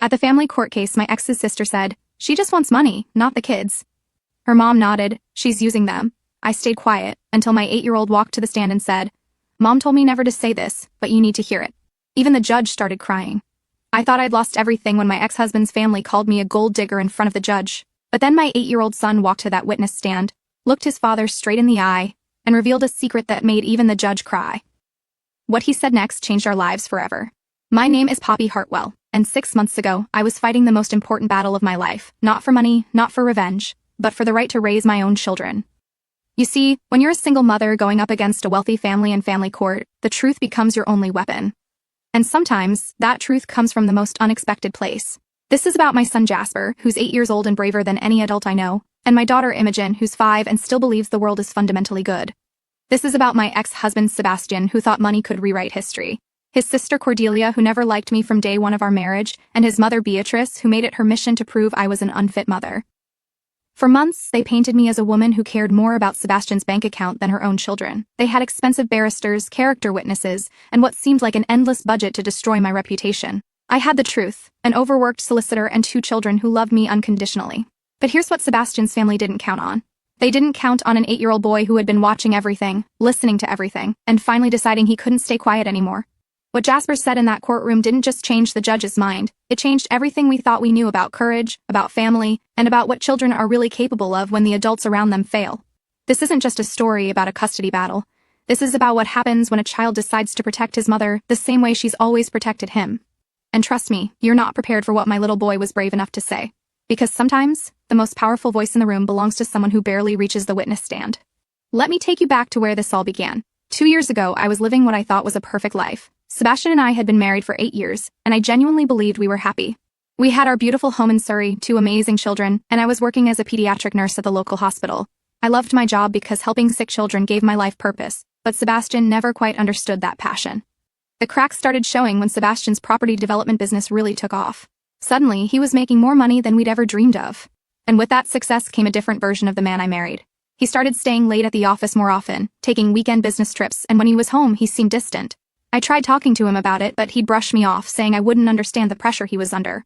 At the family court case, my ex's sister said, "She just wants money, not the kids." Her mom nodded, "She's using them." I stayed quiet until my 8-year-old walked to the stand and said, "Mom told me never to say this, but you need to hear it." Even the judge started crying. I thought I'd lost everything when my ex-husband's family called me a gold digger in front of the judge. But then my 8-year-old son walked to that witness stand, looked his father straight in the eye, and revealed a secret that made even the judge cry. What he said next changed our lives forever. My name is Poppy Hartwell, and 6 months ago, I was fighting the most important battle of my life, not for money, not for revenge, but for the right to raise my own children. You see, when you're a single mother going up against a wealthy family in family court, the truth becomes your only weapon. And sometimes, that truth comes from the most unexpected place. This is about my son Jasper, who's 8 years old and braver than any adult I know, and my daughter Imogen, who's 5 and still believes the world is fundamentally good. This is about my ex-husband Sebastian, who thought money could rewrite history. His sister Cordelia, who never liked me from day one of our marriage, and his mother Beatrice, who made it her mission to prove I was an unfit mother. For months, they painted me as a woman who cared more about Sebastian's bank account than her own children. They had expensive barristers, character witnesses, and what seemed like an endless budget to destroy my reputation. I had the truth, an overworked solicitor and 2 children who loved me unconditionally. But here's what Sebastian's family didn't count on. They didn't count on an 8-year-old boy who had been watching everything, listening to everything, and finally deciding he couldn't stay quiet anymore. What Jasper said in that courtroom didn't just change the judge's mind, it changed everything we thought we knew about courage, about family, and about what children are really capable of when the adults around them fail. This isn't just a story about a custody battle. This is about what happens when a child decides to protect his mother the same way she's always protected him. And trust me, you're not prepared for what my little boy was brave enough to say. Because sometimes, the most powerful voice in the room belongs to someone who barely reaches the witness stand. Let me take you back to where this all began. 2 years ago, I was living what I thought was a perfect life. Sebastian and I had been married for 8 years, and I genuinely believed we were happy. We had our beautiful home in Surrey, 2 amazing children, and I was working as a pediatric nurse at the local hospital. I loved my job because helping sick children gave my life purpose, but Sebastian never quite understood that passion. The cracks started showing when Sebastian's property development business really took off. Suddenly, he was making more money than we'd ever dreamed of. And with that success came a different version of the man I married. He started staying late at the office more often, taking weekend business trips, and when he was home, he seemed distant. I tried talking to him about it, but he'd brush me off, saying I wouldn't understand the pressure he was under.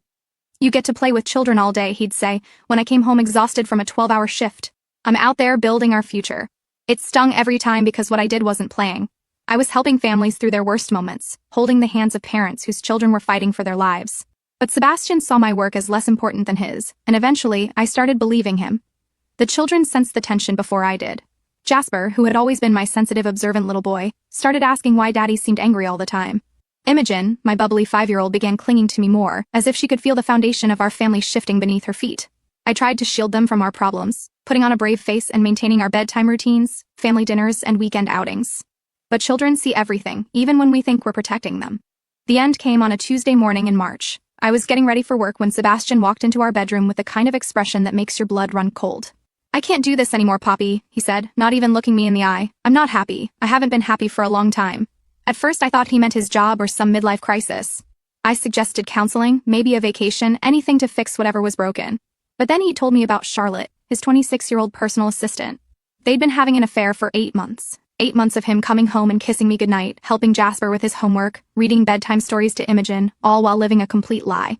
"You get to play with children all day," he'd say, when I came home exhausted from a 12-hour shift. "I'm out there building our future." It stung every time because what I did wasn't playing. I was helping families through their worst moments, holding the hands of parents whose children were fighting for their lives. But Sebastian saw my work as less important than his, and eventually, I started believing him. The children sensed the tension before I did. Jasper, who had always been my sensitive, observant little boy, started asking why Daddy seemed angry all the time. Imogen, my bubbly 5-year-old, began clinging to me more, as if she could feel the foundation of our family shifting beneath her feet. I tried to shield them from our problems, putting on a brave face and maintaining our bedtime routines, family dinners, and weekend outings. But children see everything, even when we think we're protecting them. The end came on a Tuesday morning in March. I was getting ready for work when Sebastian walked into our bedroom with the kind of expression that makes your blood run cold. "I can't do this anymore, Poppy," he said, not even looking me in the eye. "I'm not happy. I haven't been happy for a long time." At first I thought he meant his job or some midlife crisis. I suggested counseling, maybe a vacation, anything to fix whatever was broken. But then he told me about Charlotte, his 26-year-old personal assistant. They'd been having an affair for 8 months. 8 months of him coming home and kissing me goodnight, helping Jasper with his homework, reading bedtime stories to Imogen, all while living a complete lie.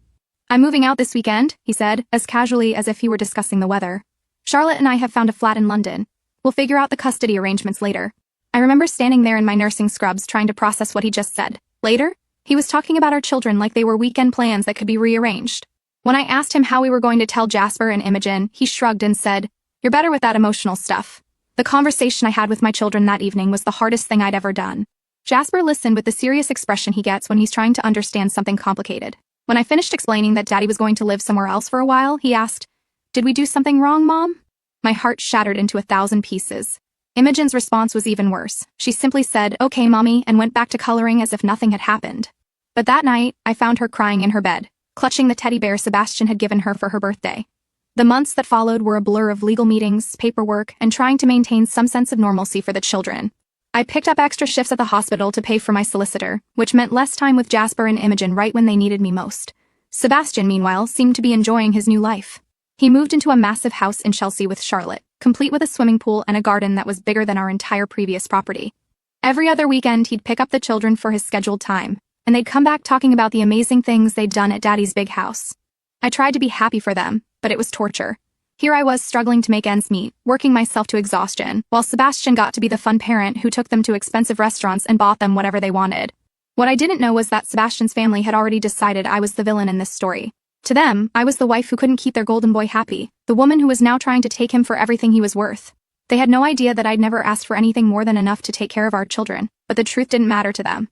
"I'm moving out this weekend," he said, as casually as if he were discussing the weather. "Charlotte and I have found a flat in London. We'll figure out the custody arrangements later." I remember standing there in my nursing scrubs trying to process what he just said. Later? He was talking about our children like they were weekend plans that could be rearranged. When I asked him how we were going to tell Jasper and Imogen, he shrugged and said, "You're better with that emotional stuff." The conversation I had with my children that evening was the hardest thing I'd ever done. Jasper listened with the serious expression he gets when he's trying to understand something complicated. When I finished explaining that Daddy was going to live somewhere else for a while, he asked, "Did we do something wrong, Mom?" My heart shattered into 1,000 pieces. Imogen's response was even worse. She simply said, "Okay, Mommy," and went back to coloring as if nothing had happened. But that night, I found her crying in her bed, clutching the teddy bear Sebastian had given her for her birthday. The months that followed were a blur of legal meetings, paperwork, and trying to maintain some sense of normalcy for the children. I picked up extra shifts at the hospital to pay for my solicitor, which meant less time with Jasper and Imogen right when they needed me most. Sebastian, meanwhile, seemed to be enjoying his new life. He moved into a massive house in Chelsea with Charlotte, complete with a swimming pool and a garden that was bigger than our entire previous property. Every other weekend, he'd pick up the children for his scheduled time, and they'd come back talking about the amazing things they'd done at Daddy's big house. I tried to be happy for them, but it was torture. Here I was struggling to make ends meet, working myself to exhaustion, while Sebastian got to be the fun parent who took them to expensive restaurants and bought them whatever they wanted. What I didn't know was that Sebastian's family had already decided I was the villain in this story. To them, I was the wife who couldn't keep their golden boy happy, the woman who was now trying to take him for everything he was worth. They had no idea that I'd never asked for anything more than enough to take care of our children, but the truth didn't matter to them.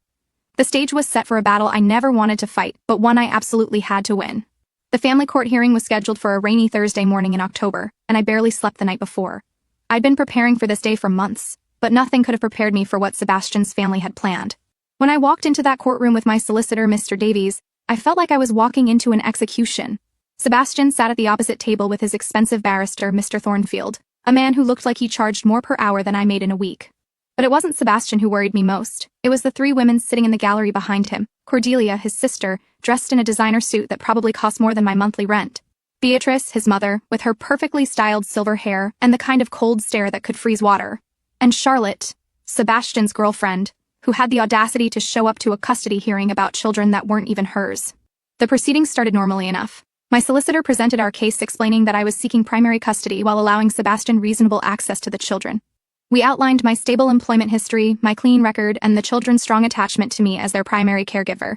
The stage was set for a battle I never wanted to fight, but one I absolutely had to win. The family court hearing was scheduled for a rainy Thursday morning in October, and I barely slept the night before. I'd been preparing for this day for months, but nothing could have prepared me for what Sebastian's family had planned. When I walked into that courtroom with my solicitor, Mr. Davies, I felt like I was walking into an execution. Sebastian sat at the opposite table with his expensive barrister, Mr. Thornfield, a man who looked like he charged more per hour than I made in a week. But it wasn't Sebastian who worried me most. It was the three women sitting in the gallery behind him. Cordelia, his sister, dressed in a designer suit that probably cost more than my monthly rent. Beatrice, his mother, with her perfectly styled silver hair and the kind of cold stare that could freeze water. And Charlotte, Sebastian's girlfriend, who had the audacity to show up to a custody hearing about children that weren't even hers. The proceedings started normally enough. My solicitor presented our case explaining that I was seeking primary custody while allowing Sebastian reasonable access to the children. We outlined my stable employment history, my clean record, and the children's strong attachment to me as their primary caregiver.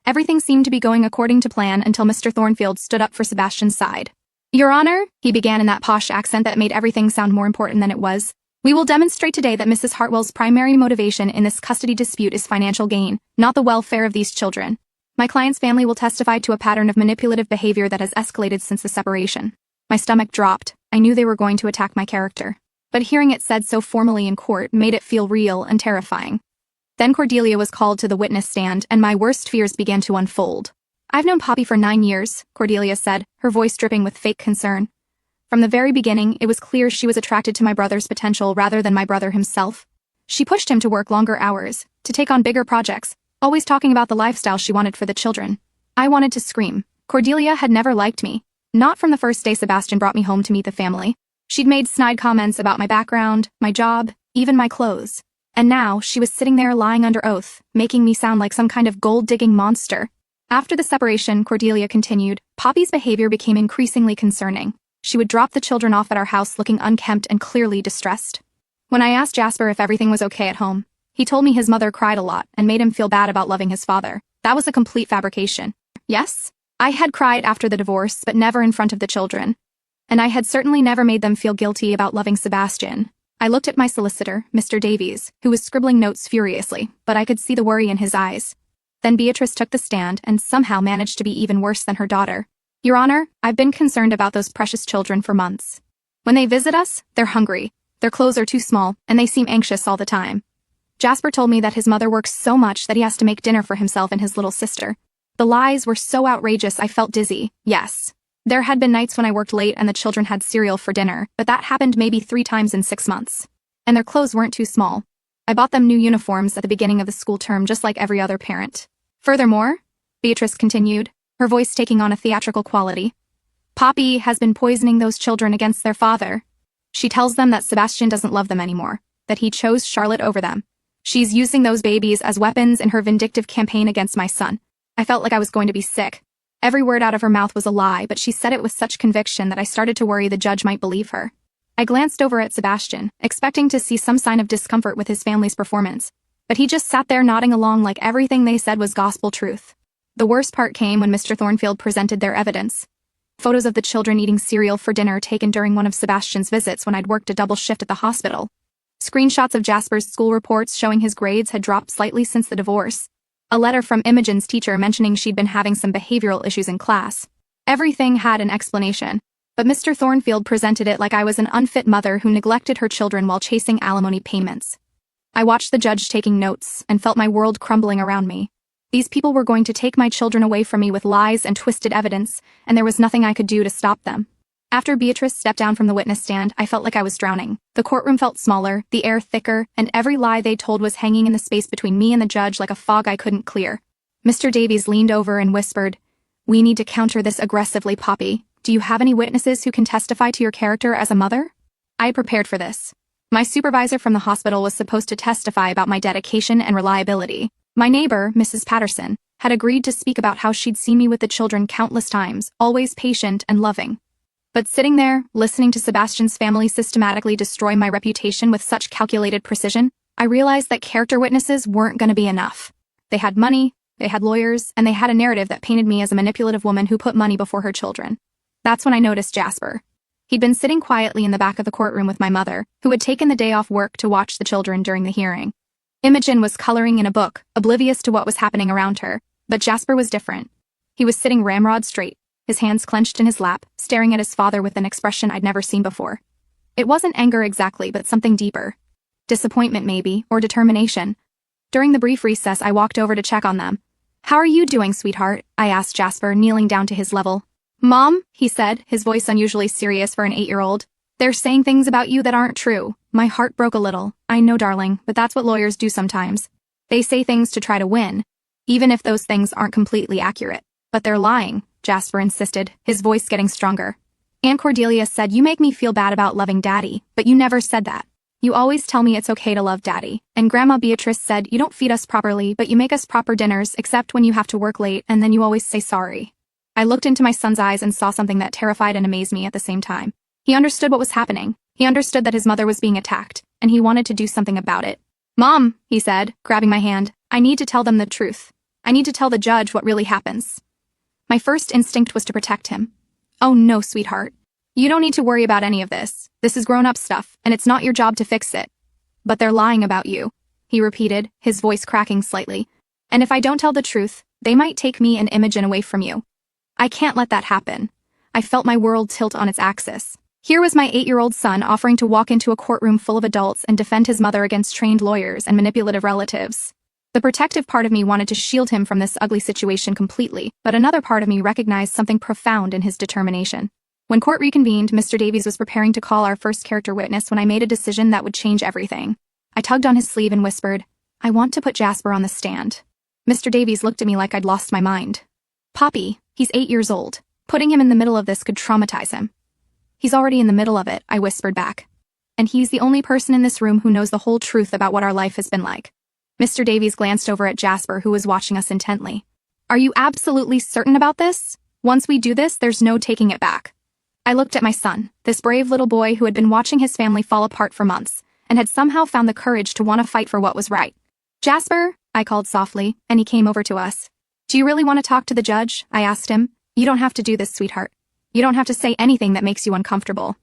Everything seemed to be going according to plan until Mr. Thornfield stood up for Sebastian's side. "Your Honor," he began in that posh accent that made everything sound more important than it was, "we will demonstrate today that Mrs. Hartwell's primary motivation in this custody dispute is financial gain, not the welfare of these children. My client's family will testify to a pattern of manipulative behavior that has escalated since the separation." My stomach dropped. I knew they were going to attack my character. But hearing it said so formally in court made it feel real and terrifying. Then Cordelia was called to the witness stand, and my worst fears began to unfold. "I've known Poppy for 9 years, Cordelia said, her voice dripping with fake concern. From the very beginning, it was clear she was attracted to my brother's potential rather than my brother himself. She pushed him to work longer hours, to take on bigger projects, always talking about the lifestyle she wanted for the children. I wanted to scream. Cordelia had never liked me. Not from the first day Sebastian brought me home to meet the family. She'd made snide comments about my background, my job, even my clothes. And now, she was sitting there lying under oath, making me sound like some kind of gold-digging monster. After the separation, Cordelia continued, Poppy's behavior became increasingly concerning. She would drop the children off at our house looking unkempt and clearly distressed. When I asked Jasper if everything was okay at home, he told me his mother cried a lot and made him feel bad about loving his father. That was a complete fabrication. Yes, I had cried after the divorce, but never in front of the children. And I had certainly never made them feel guilty about loving Sebastian. I looked at my solicitor, Mr. Davies, who was scribbling notes furiously, but I could see the worry in his eyes. Then Beatrice took the stand and somehow managed to be even worse than her daughter. "Your Honor, I've been concerned about those precious children for months. When they visit us, they're hungry, their clothes are too small, and they seem anxious all the time. Jasper told me that his mother works so much that he has to make dinner for himself and his little sister. The lies were so outrageous I felt dizzy, yes. There had been nights when I worked late and the children had cereal for dinner, but that happened maybe 3 times in 6 months. And their clothes weren't too small. I bought them new uniforms at the beginning of the school term just like every other parent. Furthermore," Beatrice continued, her voice taking on a theatrical quality, "Poppy has been poisoning those children against their father. She tells them that Sebastian doesn't love them anymore, that he chose Charlotte over them. She's using those babies as weapons in her vindictive campaign against my son." I felt like I was going to be sick. Every word out of her mouth was a lie, but she said it with such conviction that I started to worry the judge might believe her. I glanced over at Sebastian, expecting to see some sign of discomfort with his family's performance, but he just sat there nodding along like everything they said was gospel truth. The worst part came when Mr. Thornfield presented their evidence. Photos of the children eating cereal for dinner taken during one of Sebastian's visits when I'd worked a double shift at the hospital. Screenshots of Jasper's school reports showing his grades had dropped slightly since the divorce. A letter from Imogen's teacher mentioning she'd been having some behavioral issues in class. Everything had an explanation, but Mr. Thornfield presented it like I was an unfit mother who neglected her children while chasing alimony payments. I watched the judge taking notes and felt my world crumbling around me. These people were going to take my children away from me with lies and twisted evidence, and there was nothing I could do to stop them. After Beatrice stepped down from the witness stand, I felt like I was drowning. The courtroom felt smaller, the air thicker, and every lie they told was hanging in the space between me and the judge like a fog I couldn't clear. Mr. Davies leaned over and whispered, "We need to counter this aggressively, Poppy. Do you have any witnesses who can testify to your character as a mother?" I had prepared for this. My supervisor from the hospital was supposed to testify about my dedication and reliability. My neighbor, Mrs. Patterson, had agreed to speak about how she'd seen me with the children countless times, always patient and loving. But sitting there, listening to Sebastian's family systematically destroy my reputation with such calculated precision, I realized that character witnesses weren't going to be enough. They had money, they had lawyers, and they had a narrative that painted me as a manipulative woman who put money before her children. That's when I noticed Jasper. He'd been sitting quietly in the back of the courtroom with my mother, who had taken the day off work to watch the children during the hearing. Imogen was coloring in a book, oblivious to what was happening around her, but Jasper was different. He was sitting ramrod straight, his hands clenched in his lap, staring at his father with an expression I'd never seen before. It wasn't anger exactly, but something deeper. Disappointment maybe, or determination. During the brief recess, I walked over to check on them. "How are you doing, sweetheart?" I asked Jasper, kneeling down to his level. "Mom," he said, his voice unusually serious for an 8-year-old. "They're saying things about you that aren't true." My heart broke a little. "I know, darling, but that's what lawyers do sometimes. They say things to try to win, even if those things aren't completely accurate. But they're lying," Jasper insisted, his voice getting stronger. "Aunt Cordelia said you make me feel bad about loving Daddy, but you never said that. You always tell me it's okay to love Daddy. And Grandma Beatrice said you don't feed us properly, but you make us proper dinners except when you have to work late, and then you always say sorry." I looked into my son's eyes and saw something that terrified and amazed me at the same time. He understood what was happening. He understood that his mother was being attacked, and he wanted to do something about it. "Mom," he said, grabbing my hand, "I need to tell them the truth. I need to tell the judge what really happens." My first instinct was to protect him. "Oh no, sweetheart. You don't need to worry about any of this. This is grown-up stuff, and it's not your job to fix it." "But they're lying about you," he repeated, his voice cracking slightly. "And if I don't tell the truth, they might take me and Imogen away from you. I can't let that happen." I felt my world tilt on its axis. Here was my 8-year-old son offering to walk into a courtroom full of adults and defend his mother against trained lawyers and manipulative relatives. The protective part of me wanted to shield him from this ugly situation completely, but another part of me recognized something profound in his determination. When court reconvened, Mr. Davies was preparing to call our first character witness when I made a decision that would change everything. I tugged on his sleeve and whispered, "I want to put Jasper on the stand." Mr. Davies looked at me like I'd lost my mind. "Poppy, he's 8 years old. Putting him in the middle of this could traumatize him." "He's already in the middle of it," I whispered back. "And he's the only person in this room who knows the whole truth about what our life has been like." Mr. Davies glanced over at Jasper, who was watching us intently. "Are you absolutely certain about this? Once we do this, there's no taking it back." I looked at my son, this brave little boy who had been watching his family fall apart for months, and had somehow found the courage to want to fight for what was right. "Jasper," I called softly, and he came over to us. "Do you really want to talk to the judge?" I asked him. "You don't have to do this, sweetheart. You don't have to say anything that makes you uncomfortable."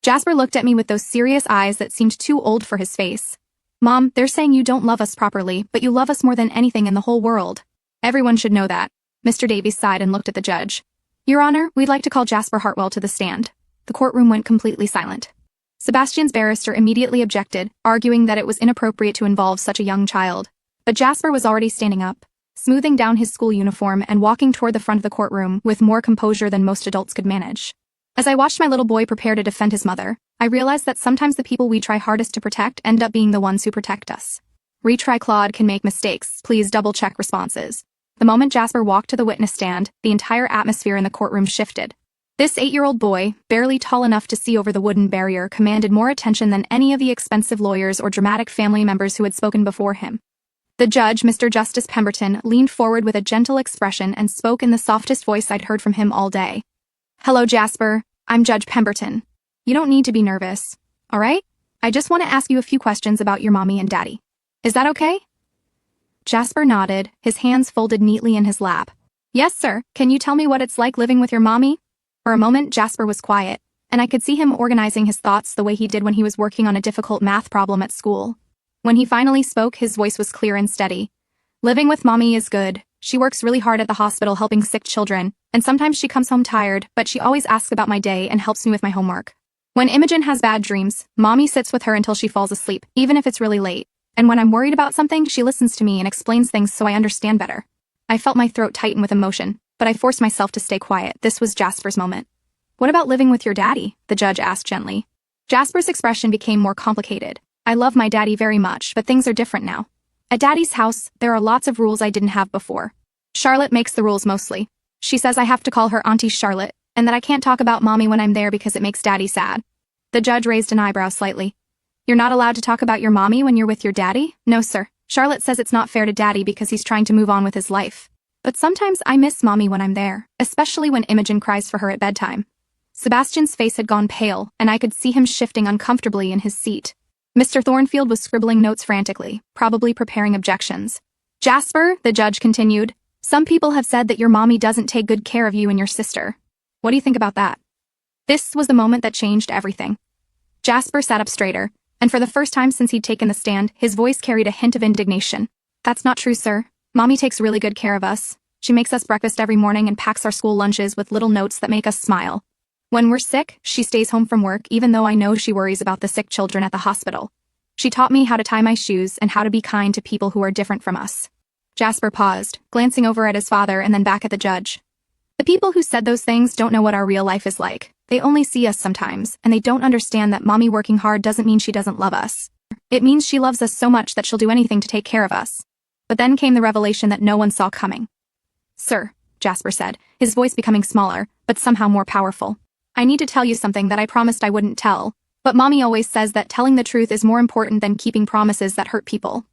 Jasper looked at me with those serious eyes that seemed too old for his face. "Mom, they're saying you don't love us properly, but you love us more than anything in the whole world. Everyone should know that." Mr. Davies sighed and looked at the judge. "Your Honor, we'd like to call Jasper Hartwell to the stand." The courtroom went completely silent. Sebastian's barrister immediately objected, arguing that it was inappropriate to involve such a young child. But Jasper was already standing up, smoothing down his school uniform and walking toward the front of the courtroom with more composure than most adults could manage. As I watched my little boy prepare to defend his mother, I realized that sometimes the people we try hardest to protect end up being the ones who protect us. "Retry Claude can make mistakes. Please double-check responses." The moment Jasper walked to the witness stand, the entire atmosphere in the courtroom shifted. This 8-year-old boy, barely tall enough to see over the wooden barrier, commanded more attention than any of the expensive lawyers or dramatic family members who had spoken before him. The judge, Mr. Justice Pemberton, leaned forward with a gentle expression and spoke in the softest voice I'd heard from him all day. "Hello, Jasper. I'm Judge Pemberton. You don't need to be nervous, all right? I just want to ask you a few questions about your mommy and daddy. Is that okay?" Jasper nodded, his hands folded neatly in his lap. "Yes, sir. Can you tell me what it's like living with your mommy?" For a moment, Jasper was quiet, and I could see him organizing his thoughts the way he did when he was working on a difficult math problem at school. When he finally spoke, his voice was clear and steady. "Living with mommy is good. She works really hard at the hospital helping sick children, and sometimes she comes home tired, but she always asks about my day and helps me with my homework. When Imogen has bad dreams, mommy sits with her until she falls asleep, even if it's really late. And when I'm worried about something, she listens to me and explains things so I understand better." I felt my throat tighten with emotion, but I forced myself to stay quiet. This was Jasper's moment. "What about living with your daddy?" the judge asked gently. Jasper's expression became more complicated. "I love my daddy very much, but things are different now. At Daddy's house, there are lots of rules I didn't have before. Charlotte makes the rules mostly. She says I have to call her Auntie Charlotte, and that I can't talk about mommy when I'm there because it makes Daddy sad." The judge raised an eyebrow slightly. "You're not allowed to talk about your mommy when you're with your daddy?" "No, sir. Charlotte says it's not fair to Daddy because he's trying to move on with his life. But sometimes I miss Mommy when I'm there, especially when Imogen cries for her at bedtime. Sebastian's face had gone pale, and I could see him shifting uncomfortably in his seat. Mr. Thornfield was scribbling notes frantically, probably preparing objections. Jasper, the judge continued, some people have said that your mommy doesn't take good care of you and your sister. What do you think about that? This was the moment that changed everything. Jasper sat up straighter, and for the first time since he'd taken the stand, his voice carried a hint of indignation. That's not true, sir. Mommy takes really good care of us. She makes us breakfast every morning and packs our school lunches with little notes that make us smile. When we're sick, she stays home from work even though I know she worries about the sick children at the hospital. She taught me how to tie my shoes and how to be kind to people who are different from us. Jasper paused, glancing over at his father and then back at the judge. The people who said those things don't know what our real life is like. They only see us sometimes, and they don't understand that Mommy working hard doesn't mean she doesn't love us. It means she loves us so much that she'll do anything to take care of us. But then came the revelation that no one saw coming. Sir, Jasper said, his voice becoming smaller, but somehow more powerful. I need to tell you something that I promised I wouldn't tell, but Mommy always says that telling the truth is more important than keeping promises that hurt people.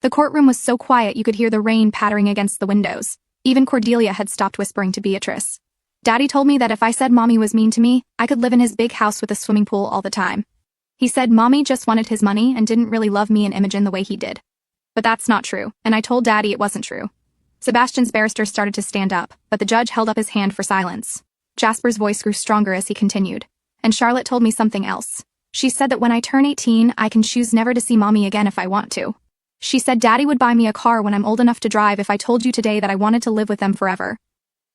The courtroom was so quiet you could hear the rain pattering against the windows. Even Cordelia had stopped whispering to Beatrice. Daddy told me that if I said Mommy was mean to me, I could live in his big house with a swimming pool all the time. He said Mommy just wanted his money and didn't really love me and Imogen the way he did. But that's not true, and I told Daddy it wasn't true. Sebastian's barrister started to stand up, but the judge held up his hand for silence. Jasper's voice grew stronger as he continued. And Charlotte told me something else. She said that when I turn 18, I can choose never to see Mommy again if I want to. She said Daddy would buy me a car when I'm old enough to drive if I told you today that I wanted to live with them forever.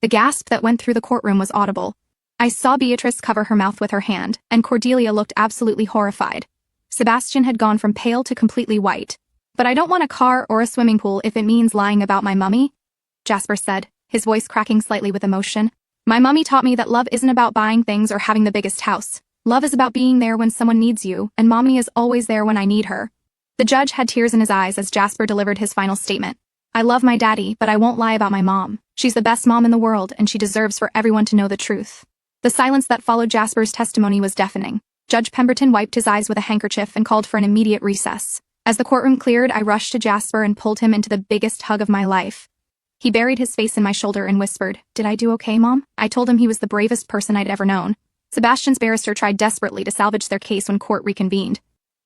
The gasp that went through the courtroom was audible. I saw Beatrice cover her mouth with her hand, and Cordelia looked absolutely horrified. Sebastian had gone from pale to completely white. But I don't want a car or a swimming pool if it means lying about my mummy, Jasper said, his voice cracking slightly with emotion. My mummy taught me that love isn't about buying things or having the biggest house. Love is about being there when someone needs you, and Mommy is always there when I need her. The judge had tears in his eyes as Jasper delivered his final statement. I love my daddy, but I won't lie about my mom. She's the best mom in the world, and she deserves for everyone to know the truth. The silence that followed Jasper's testimony was deafening. Judge Pemberton wiped his eyes with a handkerchief and called for an immediate recess. As the courtroom cleared, I rushed to Jasper and pulled him into the biggest hug of my life. He buried his face in my shoulder and whispered, Did I do okay, Mom? I told him he was the bravest person I'd ever known. Sebastian's barrister tried desperately to salvage their case when court reconvened.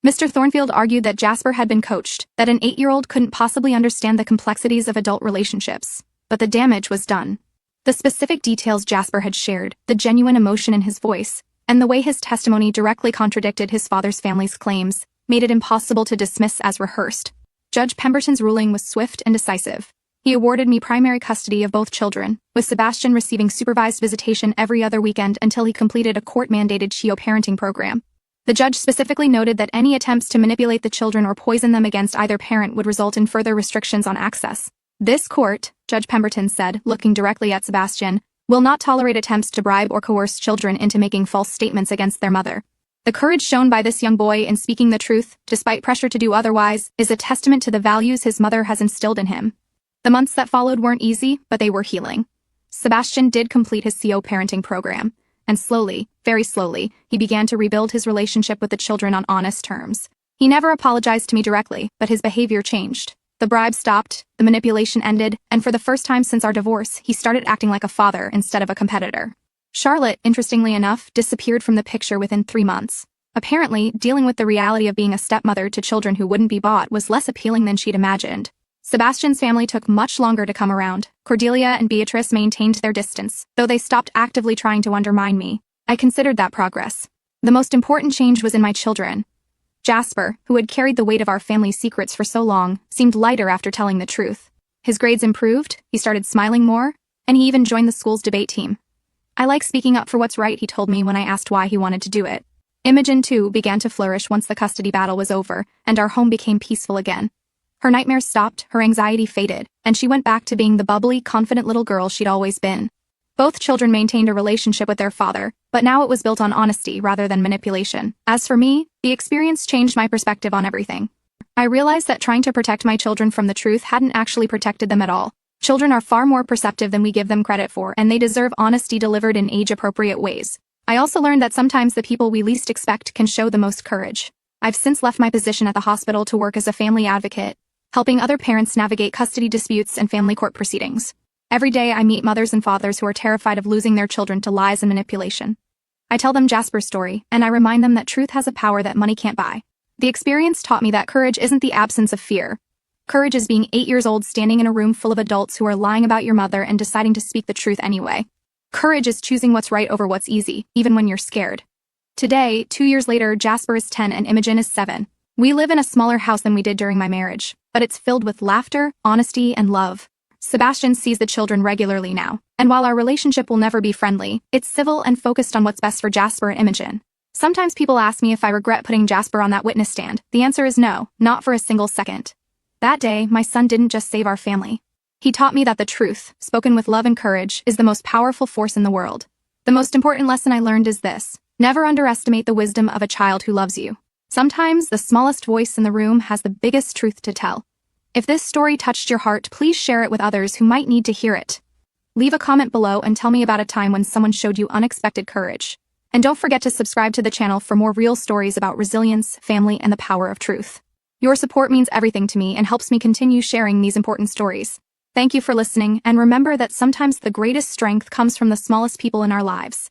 Mr. Thornfield argued that Jasper had been coached, that an 8-year-old couldn't possibly understand the complexities of adult relationships. But the damage was done. The specific details Jasper had shared, the genuine emotion in his voice, and the way his testimony directly contradicted his father's family's claims, made it impossible to dismiss as rehearsed. Judge Pemberton's ruling was swift and decisive. He awarded me primary custody of both children, with Sebastian receiving supervised visitation every other weekend until he completed a court-mandated CHIO parenting program. The judge specifically noted that any attempts to manipulate the children or poison them against either parent would result in further restrictions on access. This court, Judge Pemberton said, looking directly at Sebastian, will not tolerate attempts to bribe or coerce children into making false statements against their mother. The courage shown by this young boy in speaking the truth, despite pressure to do otherwise, is a testament to the values his mother has instilled in him. The months that followed weren't easy, but they were healing. Sebastian did complete his CHIO parenting program, and slowly, very slowly, he began to rebuild his relationship with the children on honest terms. He never apologized to me directly, but his behavior changed. The bribe stopped, the manipulation ended, and for the first time since our divorce, he started acting like a father instead of a competitor. Charlotte, interestingly enough, disappeared from the picture within 3 months. Apparently, dealing with the reality of being a stepmother to children who wouldn't be bought was less appealing than she'd imagined. Sebastian's family took much longer to come around. Cordelia and Beatrice maintained their distance, though they stopped actively trying to undermine me. I considered that progress. The most important change was in my children. Jasper, who had carried the weight of our family's secrets for so long, seemed lighter after telling the truth. His grades improved, he started smiling more, and he even joined the school's debate team. I like speaking up for what's right, he told me when I asked why he wanted to do it. Imogen, too, began to flourish once the custody battle was over, and our home became peaceful again. Her nightmares stopped, her anxiety faded, and she went back to being the bubbly, confident little girl she'd always been. Both children maintained a relationship with their father, but now it was built on honesty rather than manipulation. As for me, the experience changed my perspective on everything. I realized that trying to protect my children from the truth hadn't actually protected them at all. Children are far more perceptive than we give them credit for, and they deserve honesty delivered in age-appropriate ways. I also learned that sometimes the people we least expect can show the most courage. I've since left my position at the hospital to work as a family advocate, helping other parents navigate custody disputes and family court proceedings. Every day I meet mothers and fathers who are terrified of losing their children to lies and manipulation. I tell them Jasper's story, and I remind them that truth has a power that money can't buy. The experience taught me that courage isn't the absence of fear. Courage is being 8 years old standing in a room full of adults who are lying about your mother and deciding to speak the truth anyway. Courage is choosing what's right over what's easy, even when you're scared. Today, 2 years later, Jasper is 10 and Imogen is 7. We live in a smaller house than we did during my marriage, but it's filled with laughter, honesty, and love. Sebastian sees the children regularly now, and while our relationship will never be friendly, it's civil and focused on what's best for Jasper and Imogen. Sometimes people ask me if I regret putting Jasper on that witness stand. The answer is no, not for a single second. That day, my son didn't just save our family. He taught me that the truth, spoken with love and courage, is the most powerful force in the world. The most important lesson I learned is this: never underestimate the wisdom of a child who loves you. Sometimes the smallest voice in the room has the biggest truth to tell. If this story touched your heart, please share it with others who might need to hear it. Leave a comment below and tell me about a time when someone showed you unexpected courage. And don't forget to subscribe to the channel for more real stories about resilience, family, and the power of truth. Your support means everything to me and helps me continue sharing these important stories. Thank you for listening, and remember that sometimes the greatest strength comes from the smallest people in our lives.